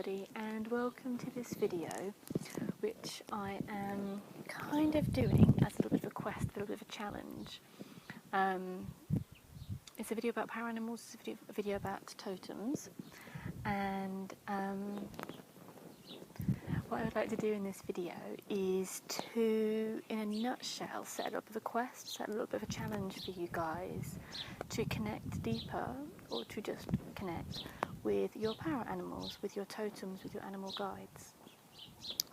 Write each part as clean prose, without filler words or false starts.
everybody, and welcome to this video, which I am kind of doing as a little bit of a quest, a little bit of a challenge. It's a video about power animals, it's a video about totems, and what I would like to do in this video is to, in a nutshell, set up the quest, set a little bit of a challenge for you guys to connect deeper, or to just connect with your power animals, with your totems, with your animal guides.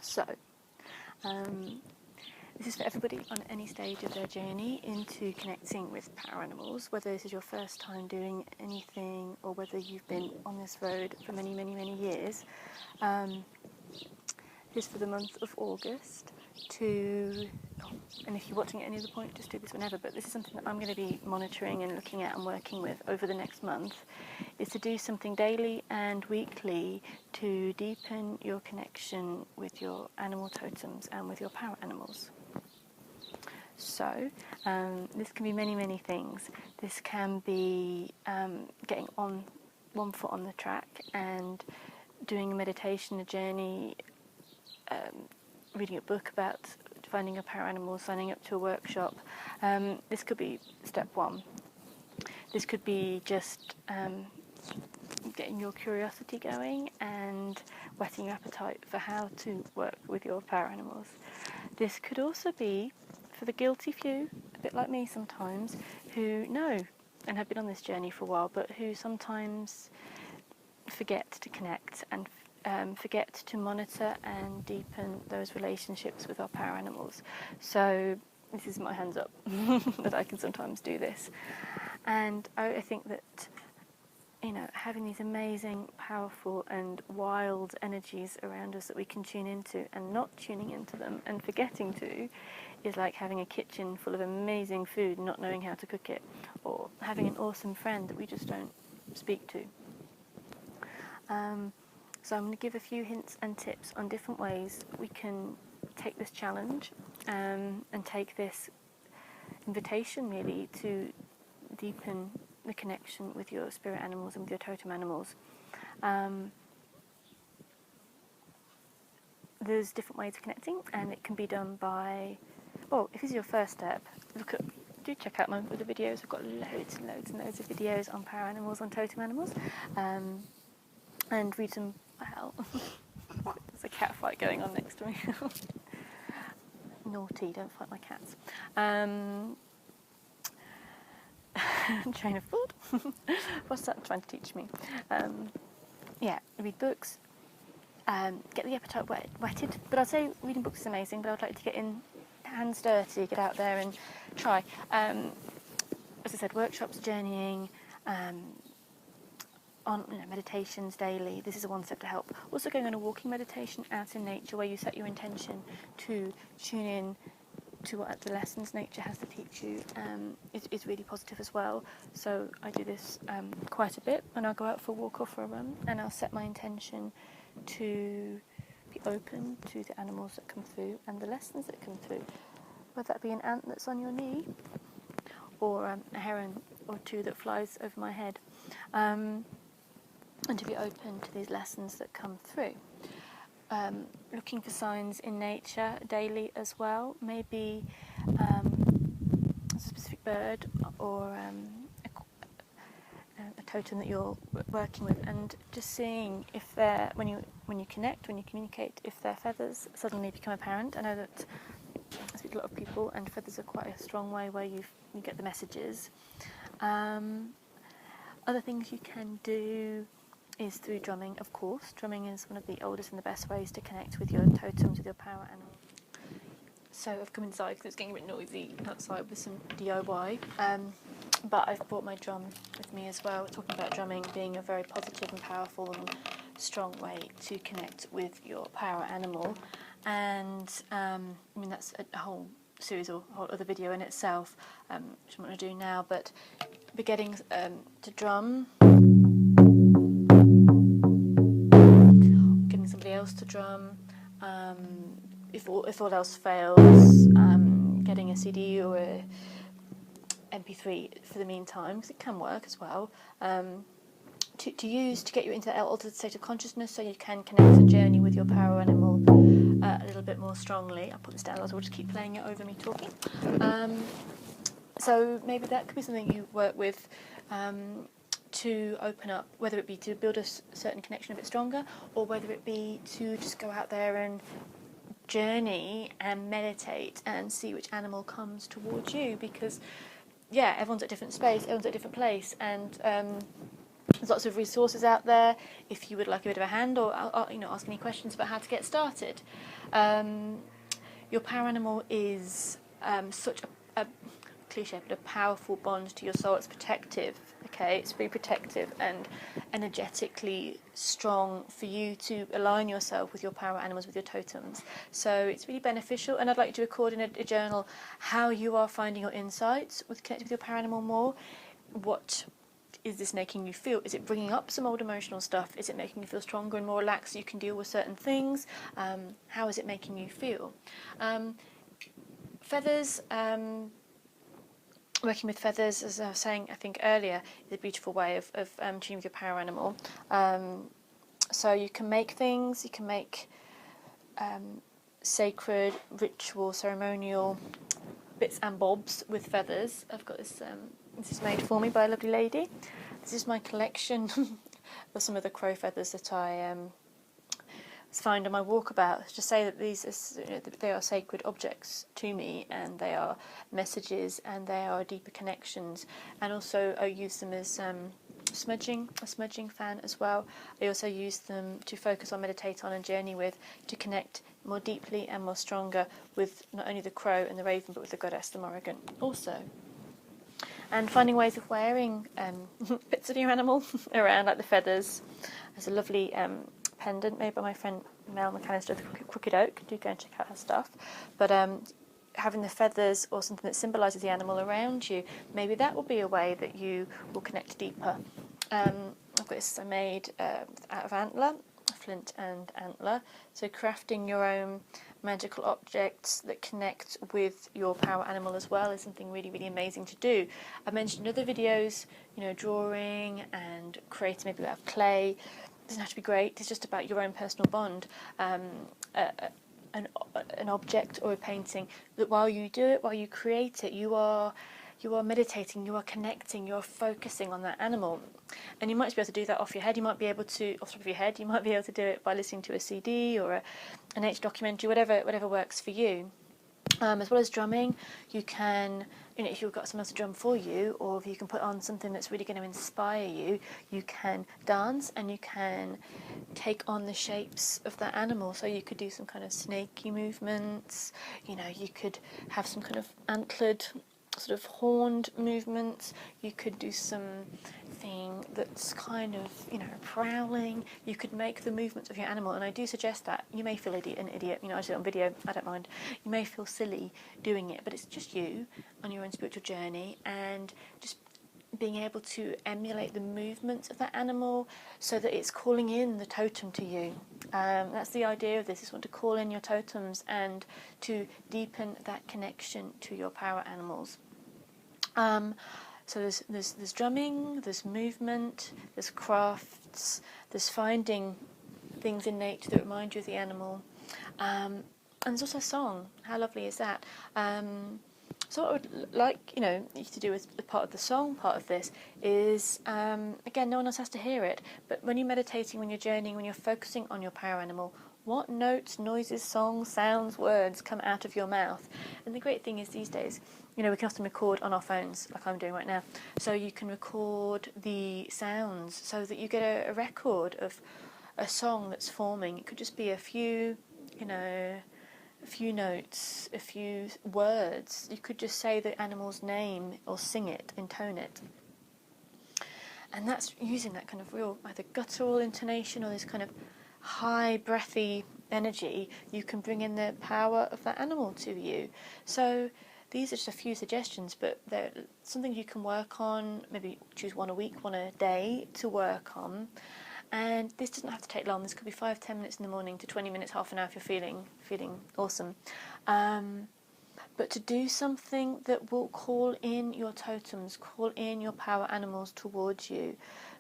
So, this is for everybody on any stage of their journey into connecting with power animals, whether this is your first time doing anything or whether you've been on this road for many, many, many years. This is for the month of August and if you're watching at any other point, just do this whenever, but this is something that I'm going to be monitoring and looking at and working with over the next month, is to do something daily and weekly to deepen your connection with your animal totems and with your power animals. So, this can be many, many things. This can be getting on one foot on the track and doing a meditation, a journey, reading a book about finding a power animal, signing up to a workshop. This could be step one. This could be just getting your curiosity going and whetting your appetite for how to work with your power animals. This could also be for the guilty few, a bit like me sometimes, who know and have been on this journey for a while, but who sometimes forget to connect and forget to monitor and deepen those relationships with our power animals. So this is my hands up that I can sometimes do this. And I think that, having these amazing, powerful and wild energies around us that we can tune into, and not tuning into them and forgetting to, is like having a kitchen full of amazing food and not knowing how to cook it, or having an awesome friend that we just don't speak to. So I'm going to give a few hints and tips on different ways we can take this challenge and take this invitation really to deepen the connection with your spirit animals and with your totem animals. There's different ways of connecting, and it can be done by, if this is your first step, do check out my other videos. I've got loads and loads and loads of videos on power animals, on totem animals, and read them. Well, there's a cat fight going on next to me. Naughty, don't fight my cats. Train of thought. What's that trying to teach me? Read books. Get the appetite whetted. But I'd say reading books is amazing, but I'd like to get in hands dirty, get out there and try. As I said, workshops, journeying, on meditations daily. This is a one step to help. Also going on a walking meditation out in nature where you set your intention to tune in to what the lessons nature has to teach you is really positive as well. So I do this quite a bit when I go out for a walk or for a run, and I'll set my intention to be open to the animals that come through and the lessons that come through, whether that be an ant that's on your knee or a heron or two that flies over my head. And to be open to these lessons that come through. Looking for signs in nature daily as well, maybe a specific bird or a totem that you're working with, and just seeing if they're, when you connect, when you communicate, if their feathers suddenly become apparent. I know that I speak to a lot of people, and feathers are quite a strong way where you get the messages. Other things you can do is through drumming, of course. Drumming is one of the oldest and the best ways to connect with your totems, with your power animals. So I've come inside because it's getting a bit noisy outside with some DIY, but I've brought my drum with me as well. We're talking about drumming being a very positive and powerful and strong way to connect with your power animal, and that's a whole series or whole other video in itself, which I'm not going to do now, but beginning to drum, getting somebody else to drum, if all else fails, getting a CD or a MP3 for the meantime, because it can work as well, to use to get you into that altered state of consciousness, so you can connect and journey with your power animal a little bit more strongly. I'll put this down, otherwise we'll just keep playing it over me talking. So maybe that could be something you work with to open up, whether it be to build a certain connection a bit stronger, or whether it be to just go out there and journey and meditate and see which animal comes towards you, because yeah, everyone's at a different space, everyone's at a different place, and there's lots of resources out there if you would like a bit of a hand, or ask any questions about how to get started. Your power animal is such a cliche, but a powerful bond to your soul. It's protective, okay? It's very protective and energetically strong for you to align yourself with your power animals, with your totems. So it's really beneficial, and I'd like you to record in a journal how you are finding your insights with connecting with your power animal more. What is this making you feel? Is it bringing up some old emotional stuff? Is it making you feel stronger and more relaxed so you can deal with certain things? How is it making you feel? Feathers, working with feathers, as I was saying, I think earlier, is a beautiful way of tuning with your power animal. So you can make things, you can make sacred, ritual, ceremonial bits and bobs with feathers. I've got this, this is made for me by a lovely lady. This is my collection of some of the crow feathers that I find on my walkabout. To say that they are sacred objects to me, and they are messages, and they are deeper connections. And also I use them as a smudging fan as well. I also use them to focus on, meditate on, and journey with, to connect more deeply and more stronger with not only the crow and the raven, but with the goddess, the Morrigan, also. And finding ways of wearing bits of your animal around, like the feathers. There's a lovely pendant made by my friend Mel McAllister of the Crooked Oak. Do go and check out her stuff. But having the feathers or something that symbolises the animal around you, maybe that will be a way that you will connect deeper. I've got this I made out of antler, flint and antler. So crafting your own magical objects that connect with your power animal as well is something really, really amazing to do. I mentioned in other videos, drawing and creating maybe out of clay. It doesn't have to be great, it's just about your own personal bond. An object or a painting, that while you do it, while you create it, you are meditating, you are connecting, you are focusing on that animal. And you might be able to do that off your head. You might be able to, off the top of your head, you might be able to do it by listening to a CD or a nature documentary, whatever works for you. As well as drumming, you can, if you've got someone else to drum for you, or if you can put on something that's really going to inspire you, you can dance and you can take on the shapes of that animal. So you could do some kind of snaky movements, you could have some kind of antlered, sort of horned movements. You could do something that's kind of, prowling. You could make the movements of your animal, and I do suggest that. You may feel an idiot, I did it on video, I don't mind. You may feel silly doing it, but it's just you on your own spiritual journey, and just being able to emulate the movements of that animal so that it's calling in the totem to you. That's the idea of this, is want to call in your totems and to deepen that connection to your power animals. So there's drumming, there's movement, there's crafts, there's finding things in nature that remind you of the animal, and there's also song. How lovely is that? So what I would like, you to do as part of the song part of this is, again, no one else has to hear it, but when you're meditating, when you're journeying, when you're focusing on your power animal, what notes, noises, songs, sounds, words come out of your mouth? And the great thing is these days, we can often record on our phones, like I'm doing right now. So you can record the sounds so that you get a record of a song that's forming. It could just be a few notes, a few words. You could just say the animal's name or sing it, intone it. And that's using that kind of real, either guttural intonation or this kind of high, breathy energy. You can bring in the power of that animal to you. So these are just a few suggestions, but they're something you can work on, maybe choose one a week, one a day to work on. And this doesn't have to take long. This could be 5-10 minutes in the morning to 20 minutes, half an hour if you're feeling awesome. but to do something that will call in your totems, call in your power animals towards you,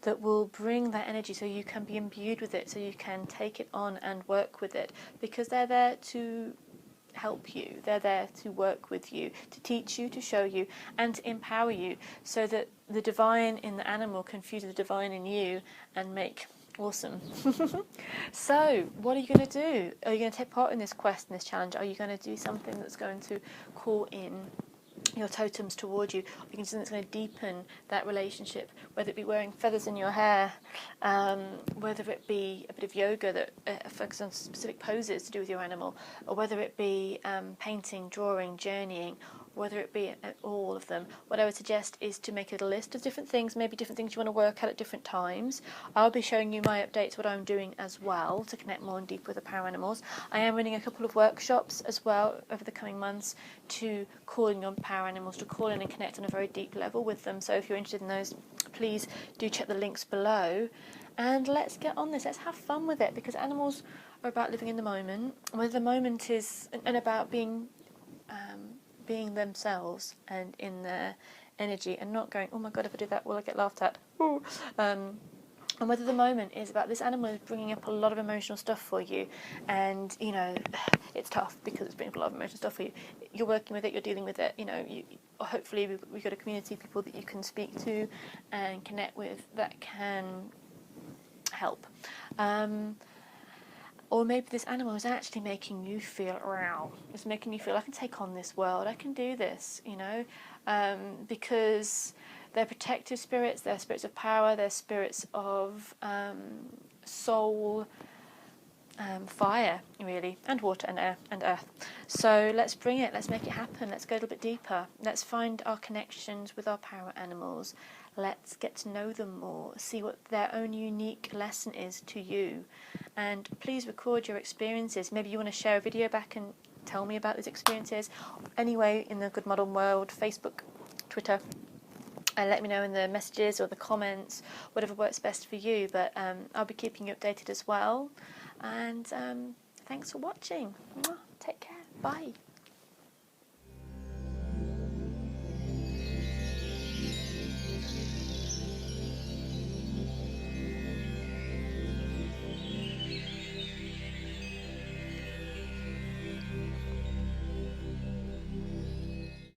that will bring that energy so you can be imbued with it, so you can take it on and work with it, because they're there to help you, they're there to work with you, to teach you, to show you, and to empower you, so that the divine in the animal can fuse the divine in you and make awesome. So what are you going to do? Are you going to take part in this quest, in this challenge? Are you going to do something that's going to call in your totems towards you? Or you can do something that's going to deepen that relationship, whether it be wearing feathers in your hair, whether it be a bit of yoga that focuses on specific poses to do with your animal, or whether it be painting, drawing, journeying, whether it be all of them. What I would suggest is to make a little list of different things, maybe different things you want to work at different times. I'll be showing you my updates, what I'm doing as well, to connect more and deeper with the power animals. I am running a couple of workshops as well over the coming months to call in your power animals, to call in and connect on a very deep level with them. So if you're interested in those, please do check the links below. And let's get on this. Let's have fun with it, because animals are about living in the moment, whether the moment is, and about being themselves and in their energy, and not going, oh my god, if I do that, will I get laughed at? And whether the moment is about, this animal is bringing up a lot of emotional stuff for you, and you know, it's tough because it's bringing up a lot of emotional stuff for you. You're working with it, you're dealing with it, you know, hopefully we've got a community of people that you can speak to and connect with that can help. Or maybe this animal is actually making you feel, wow, it's making you feel, I can take on this world, I can do this, you know, because they're protective spirits, they're spirits of power, they're spirits of soul, fire, really, and water and air and earth. So let's bring it, let's make it happen, let's go a little bit deeper, let's find our connections with our power animals, let's get to know them more, see what their own unique lesson is to you, and please record your experiences. Maybe you want to share a video back and tell me about these experiences. Anyway, in the good modern world, Facebook, Twitter, and let me know in the messages or the comments, whatever works best for you, but I'll be keeping you updated as well. And thanks for watching. Take care. Bye.